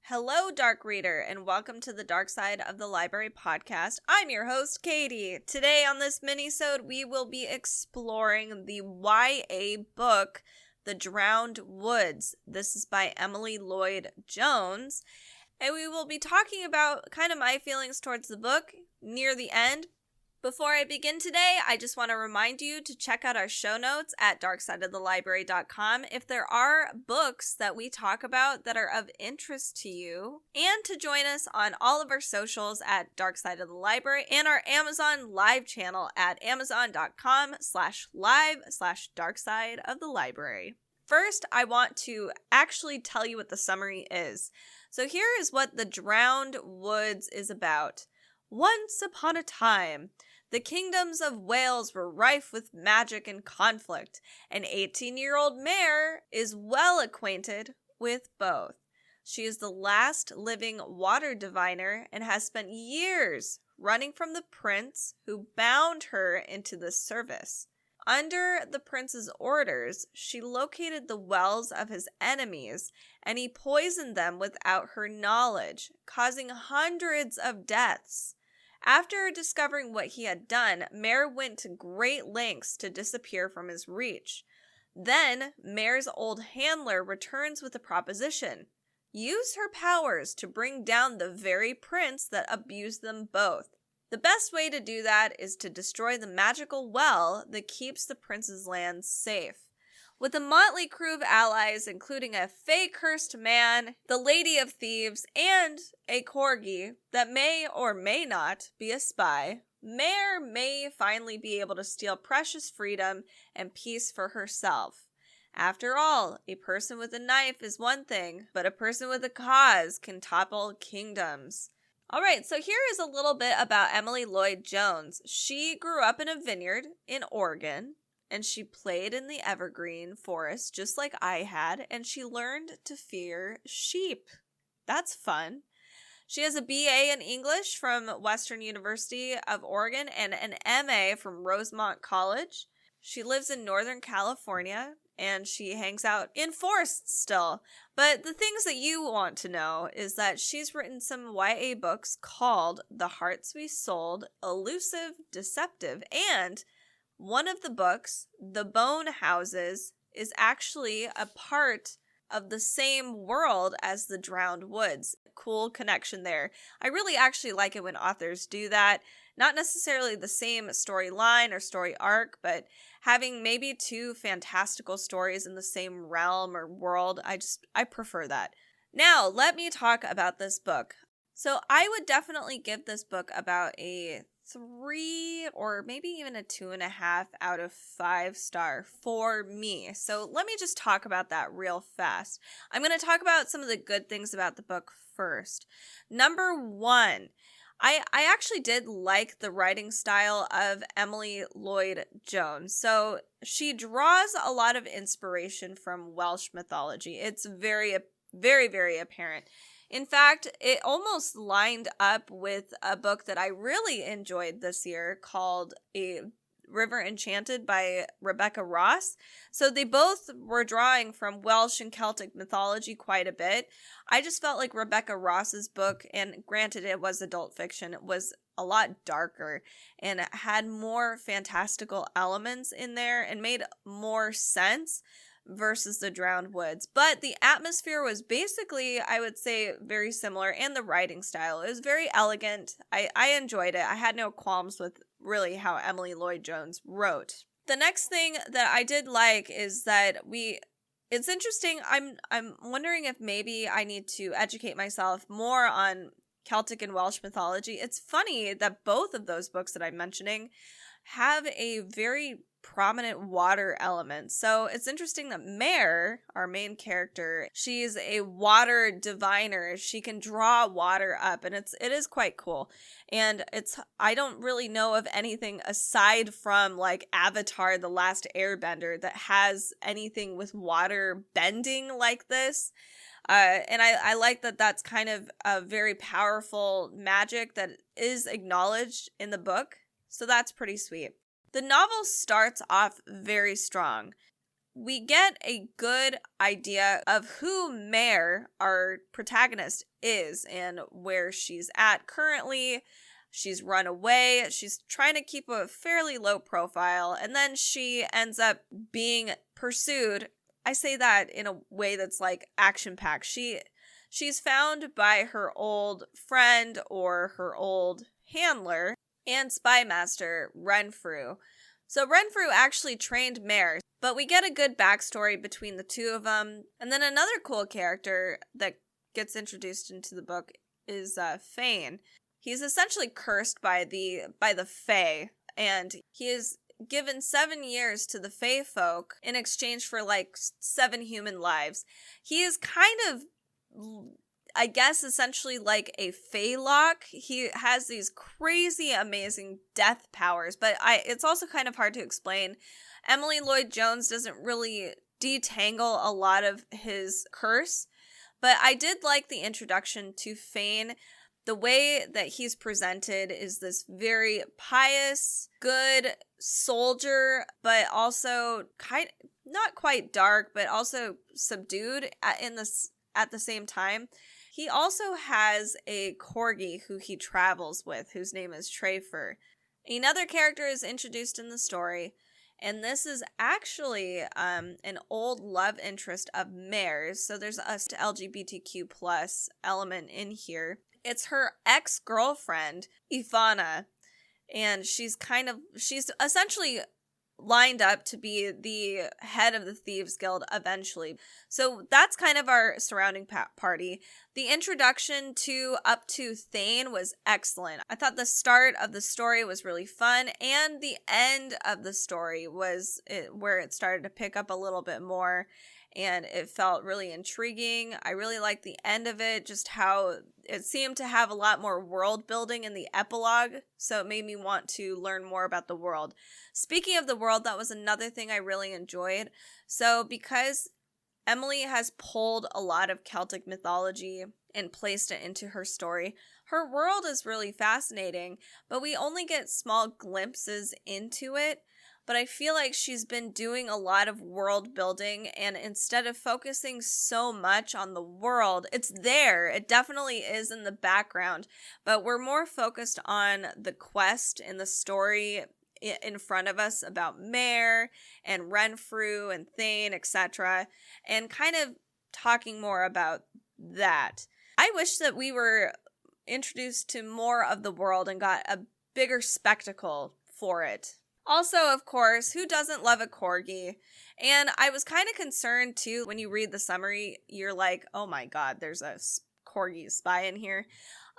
Hello, Dark Reader, and welcome to the Dark Side of the Library podcast. I'm your host, Katie. Today on this minisode, we will be exploring the YA book, The Drowned Woods. This is by Emily Lloyd-Jones, and we will be talking about kind of my feelings towards the book near the end. Before I begin today, I just want to remind you to check out our show notes at darksideofthelibrary.com if there are books that we talk about that are of interest to you, and to join us on all of our socials at Dark Side of the Library and our Amazon live channel at amazon.com/live/darkside of the library. First, I want to actually tell you what the summary is. So here is what The Drowned Woods is about. Once upon a time, the kingdoms of Wales were rife with magic and conflict. An 18-year-old mare is well acquainted with both. She is the last living water diviner and has spent years running from the prince who bound her into the service. Under the prince's orders, she located the wells of his enemies, and he poisoned them without her knowledge, causing hundreds of deaths. After discovering what he had done, Mare went to great lengths to disappear from his reach. Then, Mare's old handler returns with a proposition. Use her powers to bring down the very prince that abused them both. The best way to do that is to destroy the magical well that keeps the prince's lands safe. With a motley crew of allies, including a fae-cursed man, the Lady of Thieves, and a corgi that may or may not be a spy, Mare may finally be able to steal precious freedom and peace for herself. After all, a person with a knife is one thing, but a person with a cause can topple kingdoms. Alright, so here is a little bit about Emily Lloyd-Jones. She grew up in a vineyard in Oregon, and she played in the evergreen forest just like I had, and she learned to fear sheep. That's fun. She has a BA in English from Western University of Oregon and an MA from Rosemont College. She lives in Northern California, and she hangs out in forests still. But the things that you want to know is that she's written some YA books called The Hearts We Sold, Elusive, Deceptive, and one of the books, The Bone Houses, is actually a part of the same world as The Drowned Woods. Cool connection there. I really actually like it when authors do that. Not necessarily the same storyline or story arc, but having maybe two fantastical stories in the same realm or world. I prefer that. Now, let me talk about this book. So I would definitely give this book about a 3 or maybe even a 2.5 out of 5 star for me. So let me just talk about that real fast. I'm going to talk about some of the good things about the book first. Number 1, I actually did like the writing style of Emily Lloyd-Jones. So she draws a lot of inspiration from Welsh mythology. It's very, very, very apparent. In fact, it almost lined up with a book that I really enjoyed this year called A River Enchanted by Rebecca Ross. So they both were drawing from Welsh and Celtic mythology quite a bit. I just felt like Rebecca Ross's book, and granted it was adult fiction, it was a lot darker and it had more fantastical elements in there and made more sense versus The Drowned Woods. But the atmosphere was basically, I would say, very similar, and the writing style. It was very elegant. I enjoyed it. I had no qualms with really how Emily Lloyd-Jones wrote. The next thing that I did like is that it's interesting. I'm wondering if maybe I need to educate myself more on Celtic and Welsh mythology. It's funny that both of those books that I'm mentioning have a very prominent water element. So it's interesting that Mare, our main character, she's a water diviner. She can draw water up, and it is quite cool. And I don't really know of anything aside from like Avatar: The Last Airbender that has anything with water bending like this. And I like that that's kind of a very powerful magic that is acknowledged in the book. So that's pretty sweet. The novel starts off very strong. we get a good idea of who Mare, our protagonist, is and where she's at currently. She's run away. She's trying to keep a fairly low profile, and then she ends up being pursued. I say that in a way that's like action-packed. She's found by her old friend or her old handler and spy master, Renfrew. So Renfrew actually trained Mare, but we get a good backstory between the two of them. And then another cool character that gets introduced into the book is Fane. He's essentially cursed by the Fae, and he is given 7 years to the Fae folk in exchange for like 7 human lives. He is kind of, I guess, essentially like a Feylock. He has these crazy, amazing death powers, but it's also kind of hard to explain. Emily Lloyd-Jones doesn't really detangle a lot of his curse, but I did like the introduction to Fane. The way that he's presented is this very pious, good soldier, but also not quite dark, but also subdued at the same time. He also has a corgi who he travels with, whose name is Trafer. Another character is introduced in the story, and this is actually an old love interest of Mare's, so there's a LGBTQ plus element in here. It's her ex-girlfriend, Ifana, and she's essentially lined up to be the head of the Thieves Guild eventually. So that's kind of our surrounding party. The introduction up to Thane was excellent. I thought the start of the story was really fun, and the end of the story was where it started to pick up a little bit more, and it felt really intriguing. I really liked the end of it, just how it seemed to have a lot more world building in the epilogue, so it made me want to learn more about the world. Speaking of the world, that was another thing I really enjoyed. So because Emily has pulled a lot of Celtic mythology and placed it into her story, her world is really fascinating, but we only get small glimpses into it. But I feel like she's been doing a lot of world building, and instead of focusing so much on the world, it's there. It definitely is in the background, but we're more focused on the quest and the story in front of us about Mare and Renfrew and Thane, etc., and kind of talking more about that. I wish that we were introduced to more of the world and got a bigger spectacle for it. Also, of course, who doesn't love a corgi? And I was kind of concerned, too, when you read the summary, you're like, oh my god, there's a corgi spy in here.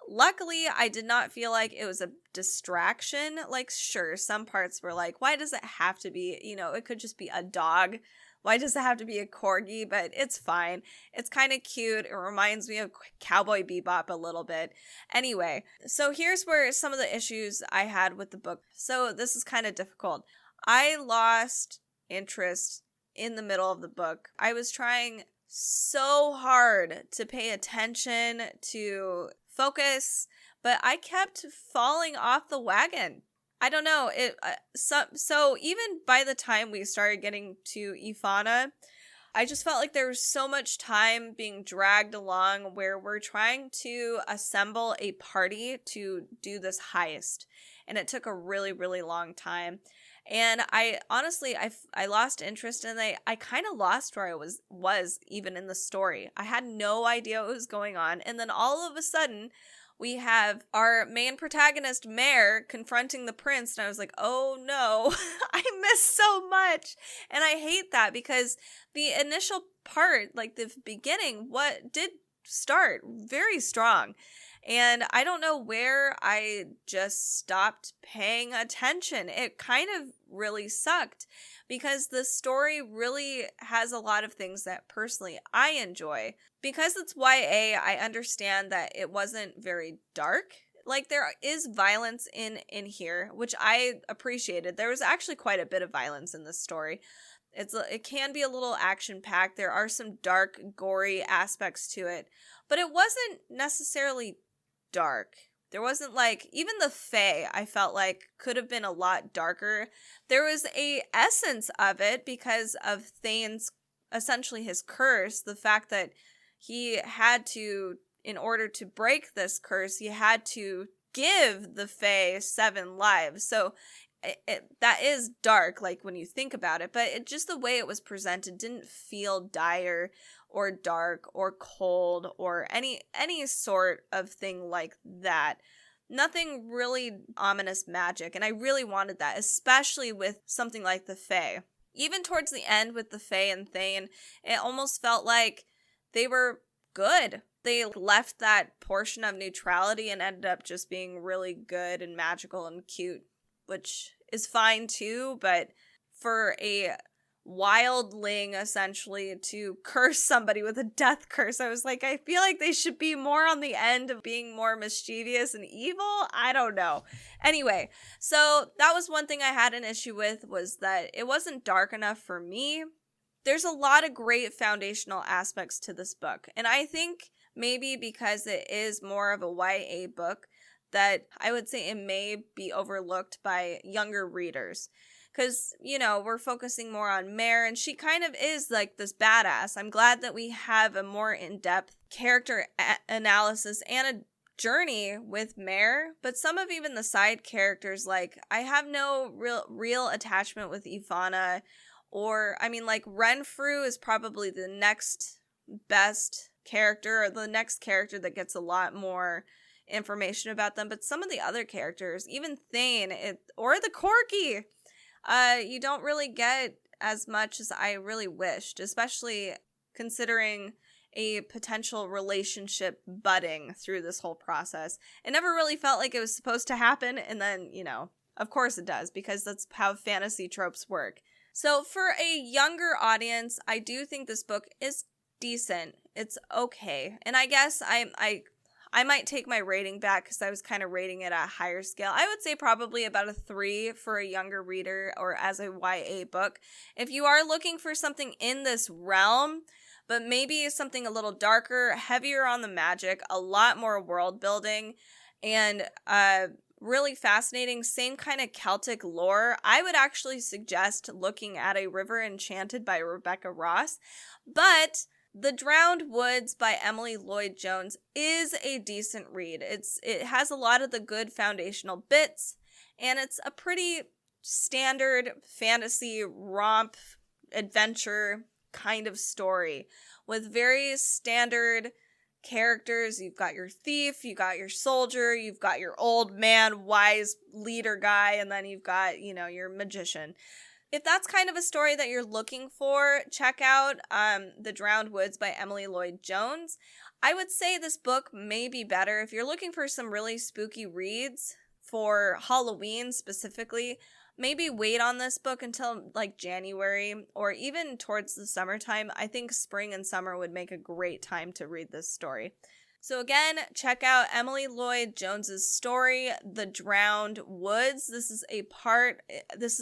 Luckily, I did not feel like it was a distraction. Like, sure, some parts were like, why does it have to be, it could just be a dog. Why does it have to be a corgi? But it's fine. It's kind of cute. It reminds me of Cowboy Bebop a little bit. Anyway, so here's where some of the issues I had with the book. So this is kind of difficult. I lost interest in the middle of the book. I was trying so hard to pay attention, to focus, but I kept falling off the wagon. I don't know. So even by the time we started getting to Ifana, I just felt like there was so much time being dragged along where we're trying to assemble a party to do this heist. And it took a really, really long time. And I honestly lost interest, and I kind of lost where I was even in the story. I had no idea what was going on. And then all of a sudden, we have our main protagonist, Mare, confronting the prince, and I was like, oh no, I missed so much. And I hate that, because the initial part, like the beginning, what did start very strong. And I don't know where I just stopped paying attention. It kind of really sucked, because the story really has a lot of things that personally I enjoy. Because it's YA, I understand that it wasn't very dark. Like, there is violence in here, which I appreciated. There was actually quite a bit of violence in this story. It can be a little action-packed. There are some dark, gory aspects to it. But it wasn't necessarily dark. There wasn't like, even the Fae, I felt like could have been a lot darker. There was a essence of it because of Thane's, essentially his curse, the fact that he had to, in order to break this curse, he had to give the Fae 7 lives. So that is dark, like when you think about it, but just the way it was presented didn't feel dire or dark or cold or any sort of thing like that. Nothing really ominous magic, and I really wanted that, especially with something like the Fae. Even towards the end with the Fae and Thane, it almost felt like they were good. They left that portion of neutrality and ended up just being really good and magical and cute, which is fine too, but for a wildling essentially to curse somebody with a death curse, I was like, I feel like they should be more on the end of being more mischievous and evil. I don't know. Anyway, so that was one thing I had an issue with, was that it wasn't dark enough for me. There's a lot of great foundational aspects to this book, and I think maybe because it is more of a YA book, that I would say it may be overlooked by younger readers. Because, you know, we're focusing more on Mare, and she kind of is like this badass. I'm glad that we have a more in-depth character analysis and a journey with Mare, but some of even the side characters, like, I have no real attachment with Ivana, or, I mean, like, Renfrew is probably the next best character, or the next character that gets a lot more information about them, but some of the other characters, even Thane, or the Corgi, you don't really get as much as I really wished, especially considering a potential relationship budding through this whole process. It never really felt like it was supposed to happen, and then, you know, of course it does, because that's how fantasy tropes work. So for a younger audience, I do think this book is decent. It's okay. And I guess I might take my rating back, because I was kind of rating it at a higher scale. I would say probably about a 3 for a younger reader, or as a YA book. If you are looking for something in this realm, but maybe something a little darker, heavier on the magic, a lot more world building, and really fascinating, same kind of Celtic lore, I would actually suggest looking at A River Enchanted by Rebecca Ross. But The Drowned Woods by Emily Lloyd-Jones is a decent read. It has a lot of the good foundational bits, and it's a pretty standard fantasy romp adventure kind of story with very standard characters. You've got your thief, you got your soldier, you've got your old man, wise leader guy, and then you've got, you know, your magician. If that's kind of a story that you're looking for, check out The Drowned Woods by Emily Lloyd-Jones. I would say this book may be better if you're looking for some really spooky reads for Halloween specifically. Maybe wait on this book until like January, or even towards the summertime. I think spring and summer would make a great time to read this story. So again, check out Emily Lloyd-Jones's story, The Drowned Woods. This is a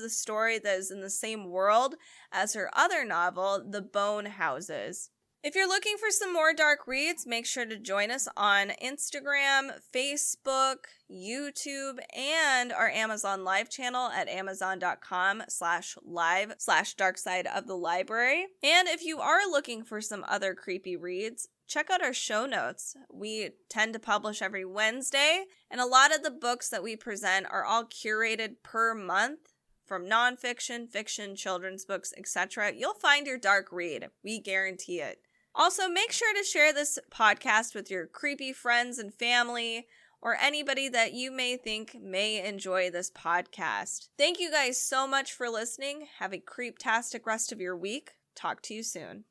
story that is in the same world as her other novel, The Bone Houses. If you're looking for some more dark reads, make sure to join us on Instagram, Facebook, YouTube, and our Amazon Live channel at amazon.com/live/darkside-of-the-library. And if you are looking for some other creepy reads, check out our show notes. We tend to publish every Wednesday, and a lot of the books that we present are all curated per month, from nonfiction, fiction, children's books, etc. You'll find your dark read. We guarantee it. Also, make sure to share this podcast with your creepy friends and family, or anybody that you may think may enjoy this podcast. Thank you guys so much for listening. Have a creeptastic rest of your week. Talk to you soon.